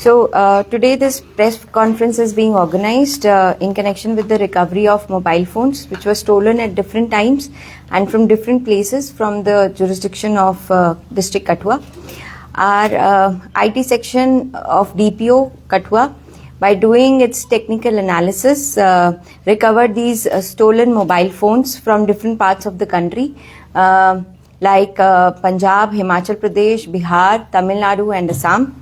Today this press conference is being organized in connection with the recovery of mobile phones which were stolen at different times and from different places from the jurisdiction of District Kathua. Our IT section of DPO Kathua, by doing its technical analysis, recovered these stolen mobile phones from different parts of the country like Punjab, Himachal Pradesh, Bihar, Tamil Nadu and Assam.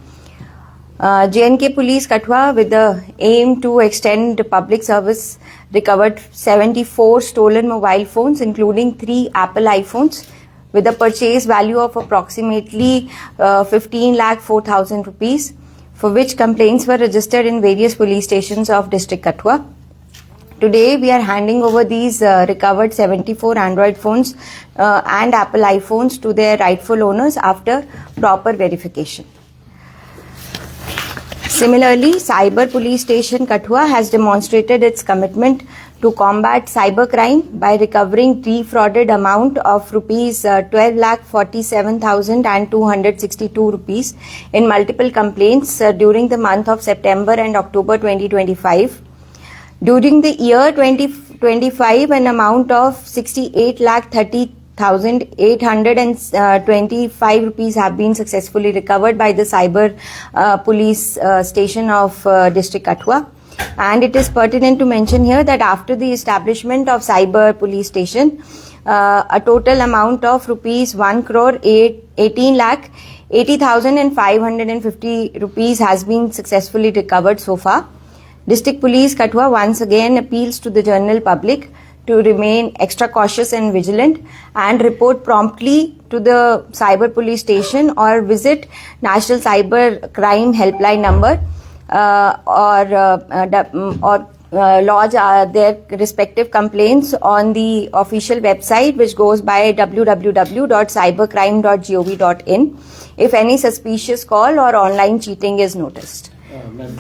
J&K Police Kathua, with the aim to extend public service, recovered 74 stolen mobile phones, including 3 Apple iPhones, with a purchase value of approximately 15,04,000 rupees, for which complaints were registered in various police stations of District Kathua. Today, we are handing over these recovered 74 Android phones and Apple iPhones to their rightful owners after proper verification. Similarly, Cyber Police Station Kathua has demonstrated its commitment to combat cybercrime by recovering defrauded amount of rupees 12,47,262 rupees in multiple complaints during the month of September and October 2025. During the year 2025, an amount of 68,30,825 rupees have been successfully recovered by the Cyber Police Station of District Kathua. And it is pertinent to mention here that after the establishment of Cyber Police Station, a total amount of rupees 1,18,80,550 rupees has been successfully recovered so far. District Police Kathua once again appeals to the general public to remain extra cautious and vigilant and report promptly to the Cyber Police Station or visit National Cyber Crime Helpline number or lodge their respective complaints on the official website, which goes by www.cybercrime.gov.in if any suspicious call or online cheating is noticed.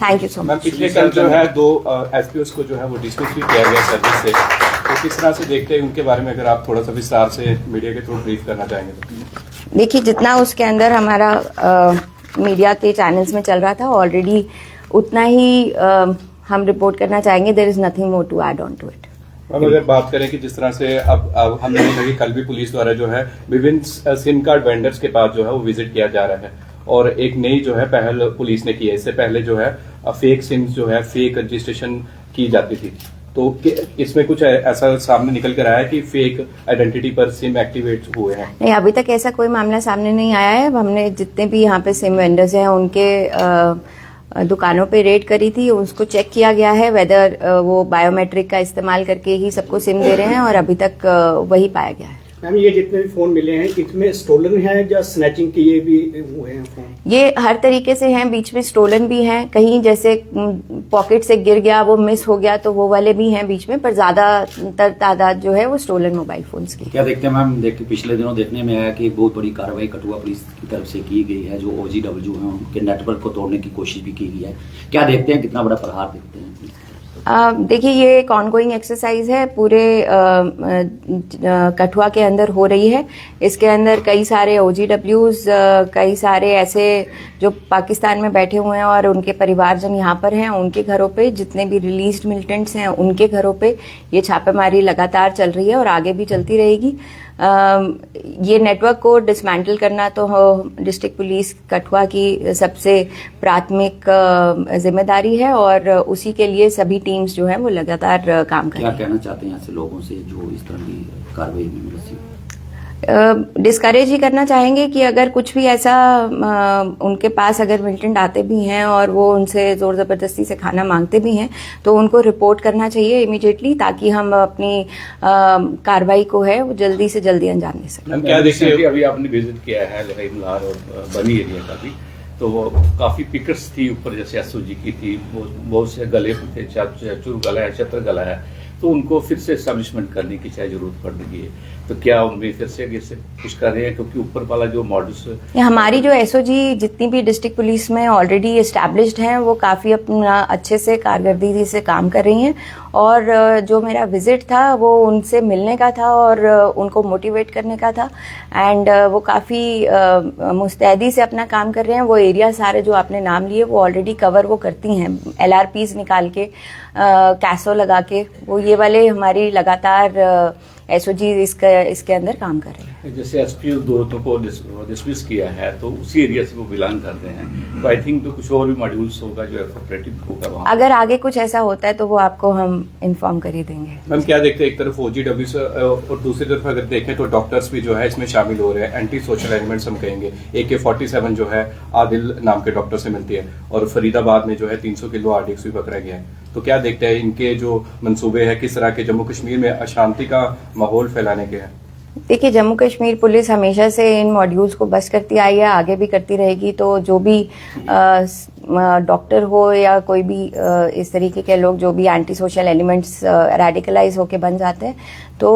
Thank you so much. पिछले कल जो है 2 एसपीओस को जो है वो dismiss भी किया गया सर्विस से, तो किस तरह से देखते हैं उनके बारे में, अगर आप थोड़ा सा विस्तार से मीडिया के थ्रू ब्रीफ करना चाहेंगे तो। देखिए, जितना उसके अंदर हमारा मीडिया के चैनल्स में चल रहा था ऑलरेडी उतना ही हम रिपोर्ट करना चाहेंगे। There is nothing more to add on to it. अब अगर बात करें कि जिस तरह से अब हमने देखा कि कल भी पुलिस द्वारा जो है विभिन्न सिम कार्ड वेंडर्स के पास जो है वो विजिट किया जा रहा है और एक नई जो है पहल पुलिस ने की है। इससे पहले जो है फेक सिम जो है फेक रजिस्ट्रेशन की जाती थी, तो इसमें कुछ ऐसा सामने निकल कर आया है कि फेक आइडेंटिटी पर सिम एक्टिवेट हुए हैं? नहीं, अभी तक ऐसा कोई मामला सामने नहीं आया है। हमने जितने भी यहाँ पे सिम वेंडर्स हैं उनके दुकानों पे रेड करी थी, उसको चेक किया गया है वेदर वो बायोमेट्रिक का इस्तेमाल करके ही सबको सिम दे रहे हैं और अभी तक वही पाया गया है। मैम, ये जितने भी फोन मिले हैं इसमें स्टोलन है या स्नैचिंग के ये भी हुए हैं फोन? ये हर तरीके से हैं, बीच में स्टोलन भी हैं, कहीं जैसे पॉकेट से गिर गया वो मिस हो गया तो वो वाले भी हैं बीच में, पर ज्यादातर तादाद जो है वो स्टोलन मोबाइल फोन्स की। क्या देखते हैं मैम, पिछले दिनों देखने में आया कि बहुत बड़ी कार्रवाई कठुआ पुलिस की तरफ से की गई है, जो OGW है उनके नेटवर्क को तोड़ने की कोशिश भी की गई है। क्या देखते हैं, कितना बड़ा प्रहार देखते हैं? देखिए, ये एक ऑनगोइंग एक्सरसाइज है, पूरे कठुआ के अंदर हो रही है। इसके अंदर कई सारे OGWs, कई सारे ऐसे जो पाकिस्तान में बैठे हुए हैं और उनके परिवारजन यहाँ पर हैं, उनके घरों पे, जितने भी रिलीज्ड मिलिटेंट्स हैं उनके घरों पे ये छापेमारी लगातार चल रही है और आगे भी चलती रहेगी। ये नेटवर्क को डिसमेंटल करना तो डिस्ट्रिक्ट पुलिस कठुआ की सबसे प्राथमिक जिम्मेदारी है और उसी के लिए सभी टीम्स जो है वो लगातार काम कर रही हैं। क्या कहना चाहते हैं ऐसे लोगों से जो इस तरह की कार्रवाई में मुलव्वस? डिस्करेज ही करना चाहेंगे कि अगर कुछ भी ऐसा उनके पास अगर मिलिटेंट आते भी हैं और वो उनसे जोर जबरदस्ती से खाना मांगते भी हैं तो उनको रिपोर्ट करना चाहिए इमीडिएटली, ताकि हम अपनी कार्रवाई को है वो जल्दी से जल्दी अंजाम दे सकें। क्या देखिए कि अभी आपने विजिट किया है लहर और बनी एरिया का भी, तो वो काफी पिकर्स थी ऊपर, जैसे SOG की थी, वो बहुत से गले थे, चतुर गला है, छत्र गला है, तो उनको फिर से एस्टेब्लिशमेंट करने की चाहे जरूरत पड़ रही है, तो क्या उनमें फिर से कुछ कर रहे हैं? क्योंकि ऊपर वाला जो मॉडल्स हमारी जो SOG जितनी भी डिस्ट्रिक्ट पुलिस में ऑलरेडी एस्टैब्लिश्ड हैं वो काफी अपना अच्छे से कारकर्दगी से काम कर रही हैं और जो मेरा विजिट था वो उनसे मिलने का था और उनको मोटिवेट करने का था। एंड वो काफ़ी मुस्तैदी से अपना काम कर रहे हैं। वो एरिया सारे जो आपने नाम लिए वो ऑलरेडी कवर वो करती हैं, LRPs निकाल के, कैसो लगा के, वो ये वाले हमारी लगातार SOG इसके अंदर काम कर रहे हैं। जैसे एसपी दोस्तों को डिसमिस किया है तो उसी एरिया से वो बिलोंग करते हैं, तो आई थिंक तो कुछ और भी मॉड्यूल्स होगा जो कोऑपरेटिव होगा वहाँ। अगर आगे कुछ ऐसा होता है तो वो आपको हम इन्फॉर्म कर ही देंगे। मैम क्या देखते हैं, एक तरफ OGW और दूसरी तरफ अगर देखें तो डॉक्टर्स भी जो है इसमें शामिल हो रहे हैं। एंटी सोशल एलिमेंट्स हम कहेंगे, AK-47 जो है आदिल नाम के डॉक्टर से मिलती है, और फरीदाबाद में जो है 300 किलो RDX भी पकड़ा गया है। तो क्या देखते हैं इनके जो मंसूबे हैं, किस तरह के जम्मू कश्मीर में अशांति का माहौल फैलाने के हैं? देखिए, जम्मू कश्मीर पुलिस हमेशा से इन मॉड्यूल्स को बस करती आई है, आगे भी करती रहेगी। तो जो भी डॉक्टर हो या कोई भी इस तरीके के लोग जो भी एंटी सोशल एलिमेंट्स रेडिकलाइज होके बन जाते हैं तो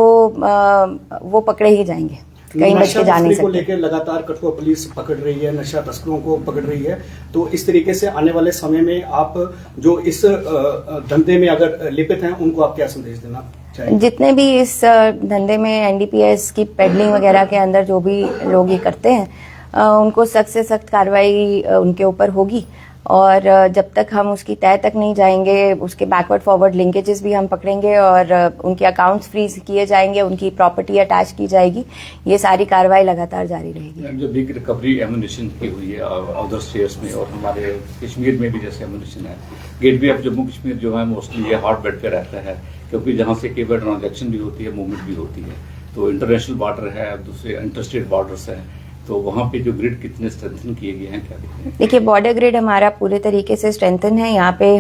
वो पकड़े ही जाएंगे, कहीं बच के जा नहीं नशा को सकते। लेकर लगातार कठुआ पुलिस पकड़ रही है, नशा तस्करों को पकड़ रही है। तो इस तरीके से आने वाले समय में आप जो इस धंधे में अगर लिपित हैं उनको आप क्या संदेश देना चाहेंगे? जितने भी इस धंधे में NDPS की पेडलिंग वगैरह के अंदर जो भी लोग ये करते हैं उनको सख्त से सख्त कार्रवाई उनके ऊपर होगी। और जब तक हम उसकी तय तक नहीं जाएंगे, उसके बैकवर्ड फॉरवर्ड लिंकेजेस भी हम पकड़ेंगे और उनके अकाउंट्स फ्रीज किए जाएंगे, उनकी प्रॉपर्टी अटैच की जाएगी। ये सारी कार्रवाई लगातार जारी रहेगी। जो बिग रिकवरी एमुनिशन की हुई है अदर स्टेट्स में और हमारे कश्मीर में भी जैसे एमुनिशन है, गेटवे ऑफ जम्मू कश्मीर जो है मोस्टली ये हॉट बेड पे रहता है, क्योंकि जहाँ से केवल ट्रांजैक्शन भी होती है, मूवमेंट भी होती है। तो इंटरनेशनल बॉर्डर है, दूसरे इंटरस्टेट बॉर्डर्स हैं, तो वहाँ पे जो ग्रिड कितने स्ट्रेंथन किए गए हैं, क्या देखते हैं? देखिए, बॉर्डर ग्रिड हमारा पूरे तरीके से स्ट्रेंथन है। यहाँ पे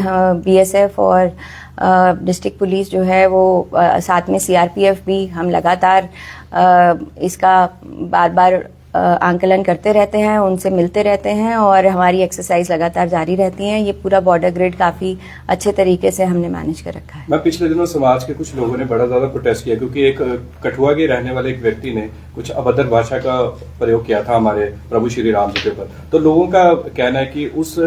BSF और डिस्ट्रिक्ट पुलिस जो है वो साथ में CRPF भी, हम लगातार इसका बार बार आंकलन करते रहते हैं, उनसे मिलते रहते हैं और हमारी एक्सरसाइज लगातार जारी रहती हैं। ये पूरा बॉर्डर ग्रिड काफ़ी अच्छे तरीके से हमने मैनेज कर रखा है। मैं पिछले दिनों समाज के कुछ लोगों ने बड़ा ज्यादा प्रोटेस्ट किया, क्योंकि एक कठुआ के रहने वाले एक व्यक्ति ने कुछ अभद्र भाषा का प्रयोग किया था हमारे प्रभु श्री राम जी के ऊपर। तो लोगों का कहना है कि उस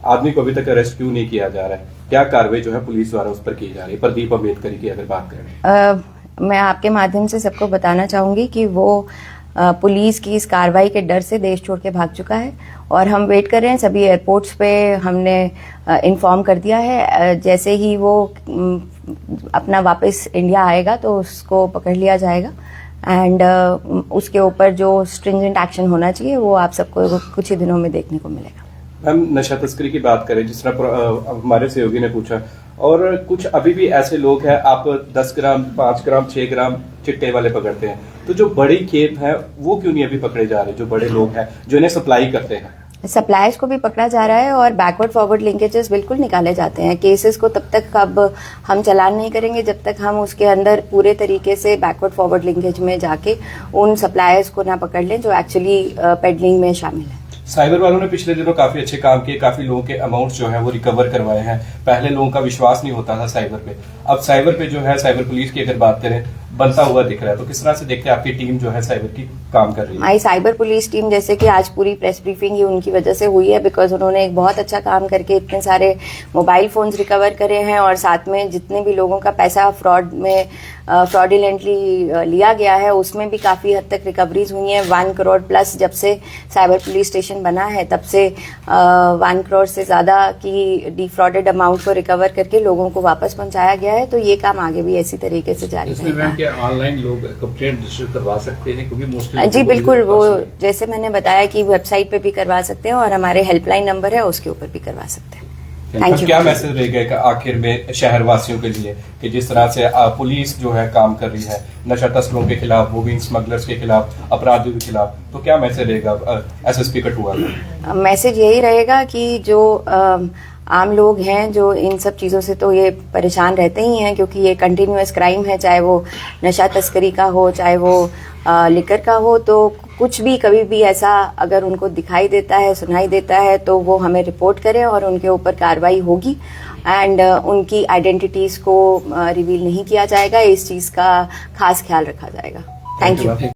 आदमी को अभी तक अरेस्ट क्यों नहीं किया जा रहा है, क्या कार्रवाई जो है पुलिस द्वारा उस पर की जा रही है? प्रदीप अम्बेडकर की अगर बात करें, मैं आपके माध्यम से सबको बताना चाहूंगी कि वो पुलिस की इस कार्रवाई के डर से देश छोड़ के भाग चुका है और हम वेट कर रहे हैं। सभी एयरपोर्ट्स पे हमने इन्फॉर्म कर दिया है, जैसे ही वो अपना वापस इंडिया आएगा तो उसको पकड़ लिया जाएगा एंड उसके ऊपर जो स्ट्रिंजेंट एक्शन होना चाहिए वो आप सबको कुछ ही दिनों में देखने को मिलेगा। हम नशा तस्करी की बात करें, जिस तरह हमारे सहयोगी ने पूछा, और कुछ अभी भी ऐसे लोग हैं, आप 10 ग्राम 5 ग्राम 6 ग्राम चिट्टे वाले पकड़ते हैं, तो जो बड़ी खेप है वो क्यों नहीं अभी पकड़े जा रहे? जो बड़े लोग हैं जो इन्हें सप्लाई करते हैं, सप्लायर्स को भी पकड़ा जा रहा है और बैकवर्ड फॉरवर्ड लिंकेजेस बिल्कुल निकाले जाते हैं। केसेस को तब तक अब हम चालान नहीं करेंगे जब तक हम उसके अंदर पूरे तरीके से बैकवर्ड फॉरवर्ड लिंकेज में जाके उन सप्लायर्स को ना पकड़ लें जो एक्चुअली पेडलिंग में शामिल है। साइबर वालों ने पिछले दिनों काफी अच्छे काम किए, काफी लोगों के अमाउंट्स जो है वो रिकवर करवाए हैं। पहले लोगों का विश्वास नहीं होता था साइबर पे, अब साइबर पे जो है साइबर पुलिस की अगर बात करें बनता हुआ दिख रहा है। तो किस तरह से देखते हैं आपकी टीम जो है साइबर की काम कर रही है? हमारी साइबर पुलिस टीम, जैसे कि आज पूरी प्रेस ब्रीफिंग ही उनकी वजह से हुई है, बिकॉज उन्होंने एक बहुत अच्छा काम करके इतने सारे मोबाइल फोन्स रिकवर करे हैं और साथ में जितने भी लोगों का पैसा फ्रॉडुलेंटली लिया गया है उसमें भी काफी हद तक रिकवरीज हुई हैं। 1 करोड़ प्लस जब से साइबर पुलिस स्टेशन बना है तब से 1 करोड़ से ज्यादा की डिफ्रॉडेड अमाउंट को रिकवर करके लोगों को वापस पहुंचाया गया है। तो ये काम आगे भी इसी तरीके से जारी रहेगा। ऑनलाइन लोग कंप्लेंट रजिस्टर करवा सकते हैं, क्योंकि मोस्टली जी बिल्कुल, वो जैसे मैंने बताया कि वेबसाइट पे भी करवा सकते हैं और हमारे हेल्पलाइन नंबर है उसके ऊपर भी करवा सकते हैं। Thank you. क्या मैसेज रहेगा आखिर में शहर वासियों के लिए कि जिस तरह से पुलिस जो है काम कर रही है नशा तस्करों के खिलाफ, मूविंग स्मगलर्स के खिलाफ, अपराधियों के खिलाफ, तो क्या मैसेज रहेगा SSP कठुआ का? मैसेज यही रहेगा कि जो आम लोग हैं जो इन सब चीज़ों से तो ये परेशान रहते ही हैं, क्योंकि ये कंटिन्यूअस क्राइम है, चाहे वो नशा तस्करी का हो, चाहे वो लिकर का हो। तो कुछ भी कभी भी ऐसा अगर उनको दिखाई देता है, सुनाई देता है, तो वो हमें रिपोर्ट करें और उनके ऊपर कार्रवाई होगी एंड उनकी आइडेंटिटीज को रिवील नहीं किया जाएगा। इस चीज़ का खास ख्याल रखा जाएगा। Thank you.